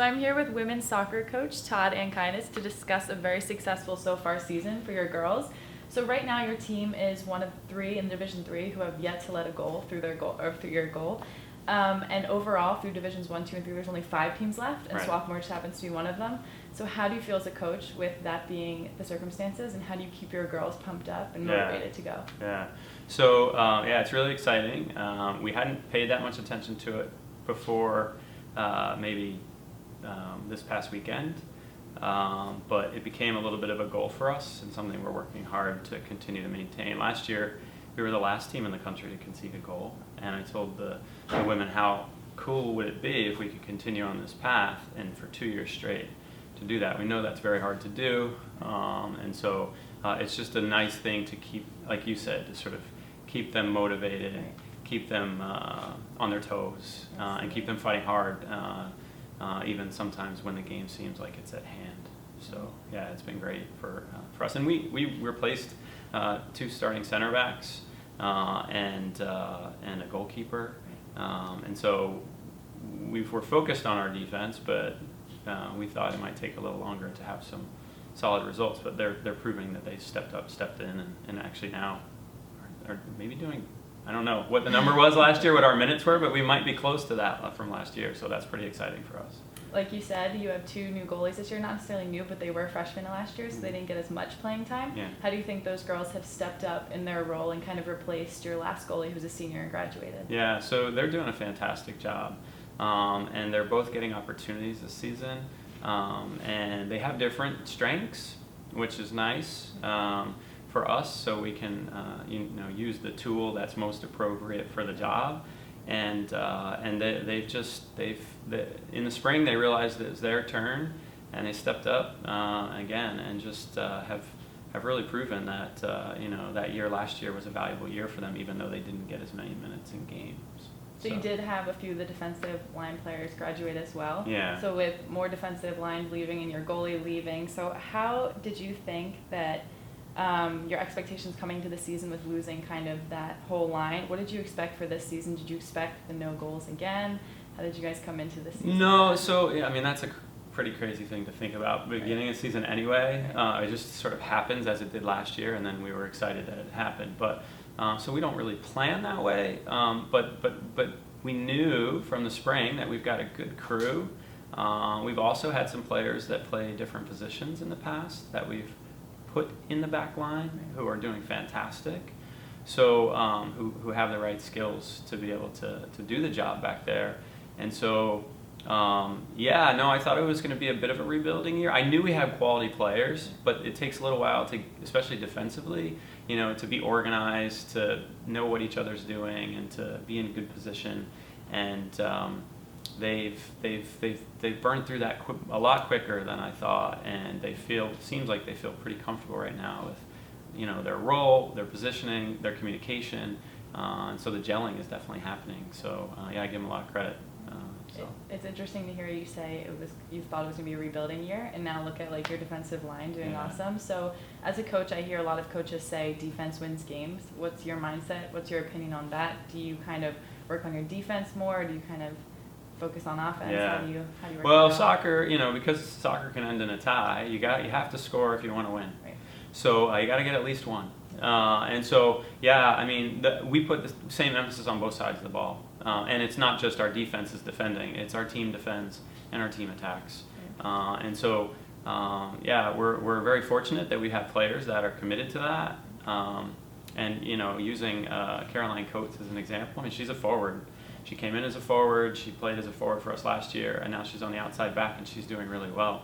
So I'm here with women's soccer coach Todd Anckaitis to discuss a very successful so far season for your girls. So right now your team is one of three in Division III who have yet to let a goal through their goal or through your goal. And overall, through Divisions 1, 2, and 3, there's only 5 teams left, and Right. Swarthmore just happens to be one of them. So how do you feel as a coach with that being the circumstances, and how do you keep your girls pumped up and motivated to go? Yeah. So it's really exciting. We hadn't paid that much attention to it before maybe this past weekend, but it became a little bit of a goal for us and something we're working hard to continue to maintain. Last year, we were the last team in the country to concede a goal, and I told the women how cool would it be if we could continue on this path and for 2 years straight to do that. We know that's very hard to do, and so it's just a nice thing to keep, like you said, to sort of keep them motivated, Right. keep them on their toes, and keep them fighting hard, even sometimes when the game seems like it's at hand. So yeah, it's been great for us, and we replaced 2 starting center backs and a goalkeeper, and so we're focused on our defense, but we thought it might take a little longer to have some solid results. But they're proving that they stepped in, and actually now are maybe doing. I don't know what the number was last year, what our minutes were, but we might be close to that from last year. So that's pretty exciting for us. Like you said, you have 2 new goalies this year, not necessarily new, but they were freshmen last year, so they didn't get as much playing time. Yeah. How do you think those girls have stepped up in their role and kind of replaced your last goalie who's a senior and graduated? Yeah, so they're doing a fantastic job, and they're both getting opportunities this season, and they have different strengths, which is nice for us, so we can use the tool that's most appropriate for the job. And in the spring they realized it was their turn, and they stepped up again, and just have really proven that that last year was a valuable year for them, even though they didn't get as many minutes in games. So you did have a few of the defensive line players graduate as well. Yeah. So with more defensive lines leaving and your goalie leaving, so how did you think that your expectations coming to the season with losing kind of that whole line? What did you expect for this season? Did you expect the no goals again? How did you guys come into the season? No, so yeah, I mean that's a pretty crazy thing to think about. Beginning of the season anyway, it just sort of happens as it did last year, and then we were excited that it happened. But so we don't really plan that way. But we knew from the spring that we've got a good crew. We've also had some players that play different positions in the past that we've put in the back line who are doing fantastic, so who have the right skills to be able to do the job back there. And so I thought it was going to be a bit of a rebuilding year. I knew we had quality players, but it takes a little while to, especially defensively, to be organized, to know what each other's doing, and to be in good position. And they've burned through that a lot quicker than I thought, and seems like they feel pretty comfortable right now with their role, their positioning, their communication, and so the gelling is definitely happening. So I give them a lot of credit. It's interesting to hear you say you thought it was going to be a rebuilding year, and now look at like your defensive line doing awesome. So as a coach, I hear a lot of coaches say defense wins games. What's your mindset? What's your opinion on that? Do you kind of work on your defense more, or do you kind of focus on offense? Yeah. How do you work Well, that out? soccer, because soccer can end in a tie, you have to score if you want to win. Right. So you got to get at least one. And so, we put the same emphasis on both sides of the ball. And it's not just our defense is defending; it's our team defends and our team attacks. Right. And so, we're very fortunate that we have players that are committed to that. And using Caroline Coates as an example, I mean, she's a forward. She came in as a forward. She played as a forward for us last year, and now she's on the outside back, and she's doing really well.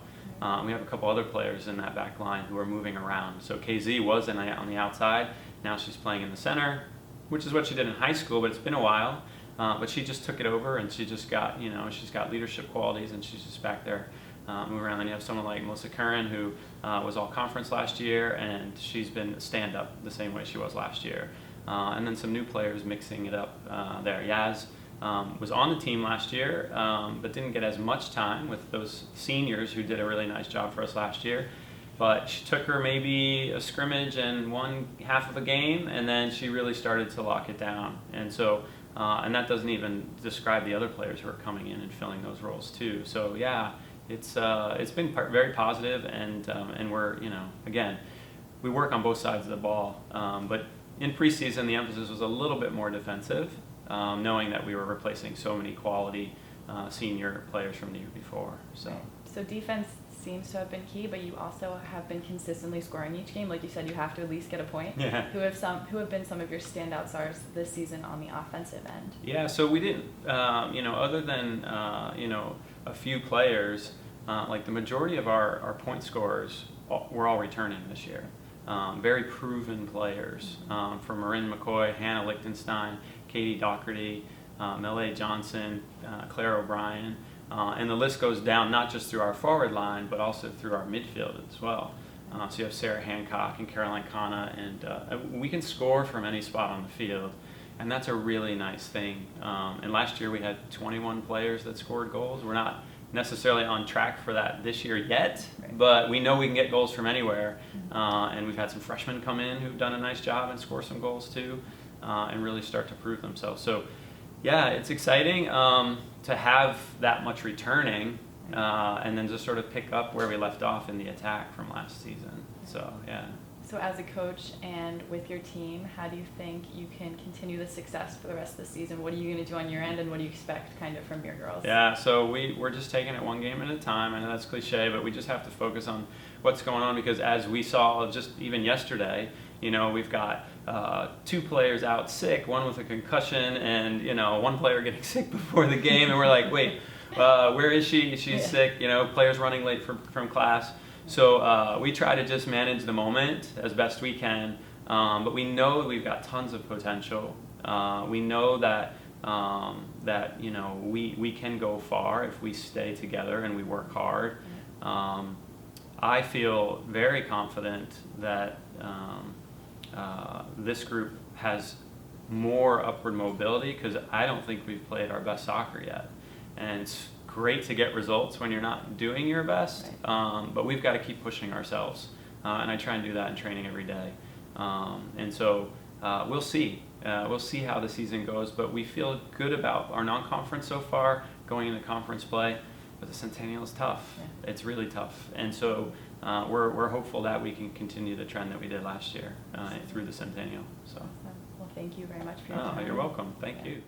We have a couple other players in that back line who are moving around. So KZ was on the outside. Now she's playing in the center, which is what she did in high school, but it's been a while. But she just took it over, and she just got, she's got leadership qualities, and she's just back there moving around. Then you have someone like Melissa Curran, who was all conference last year, and she's been stand-up the same way she was last year. And then some new players mixing it up there. Yaz was on the team last year, but didn't get as much time with those seniors who did a really nice job for us last year. But she took her maybe a scrimmage and won half of a game, and then she really started to lock it down. And so, and that doesn't even describe the other players who are coming in and filling those roles too. So it's been very positive, and we're, again, we work on both sides of the ball, but in preseason the emphasis was a little bit more defensive, knowing that we were replacing so many quality senior players from the year before. So. Right. So defense seems to have been key, but you also have been consistently scoring each game. Like you said, you have to at least get a point. Yeah. Who have been some of your standout stars this season on the offensive end? Yeah, so we didn't, other than, a few players, like the majority of our point scorers were all returning this year. Very proven players, from Marin McCoy, Hannah Lichtenstein, Katie Doherty, Mele Johnson, Claire O'Brien, and the list goes down not just through our forward line, but also through our midfield as well. So you have Sarah Hancock and Caroline Kana, and we can score from any spot on the field, and that's a really nice thing. And last year we had 21 players that scored goals. We're not necessarily on track for that this year yet, right. But we know we can get goals from anywhere, and we've had some freshmen come in who've done a nice job and score some goals too, and really start to prove themselves. So yeah, it's exciting to have that much returning, and then just sort of pick up where we left off in the attack from last season. So yeah. So as a coach and with your team, how do you think you can continue the success for the rest of the season? What are you going to do on your end, and what do you expect kind of from your girls? Yeah, so we're just taking it one game at a time. I know that's cliche, but we just have to focus on what's going on, because as we saw just even yesterday, we've got 2 players out sick, one with a concussion, and one player getting sick before the game, and we're like, wait, where is she? She's sick. Players running late from class. So we try to just manage the moment as best we can, but we know we've got tons of potential. We know that we can go far if we stay together and we work hard. I feel very confident that this group has more upward mobility, because I don't think we've played our best soccer yet, and it's great to get results when you're not doing your best, but we've got to keep pushing ourselves, and I try and do that in training every day, and so we'll see how the season goes, but we feel good about our non-conference so far, going into conference play. But the Centennial is tough. Yeah. It's really tough, and so we're hopeful that we can continue the trend that we did last year through the Centennial. So. Awesome. Well, thank you very much for your time. You're welcome. Thank you.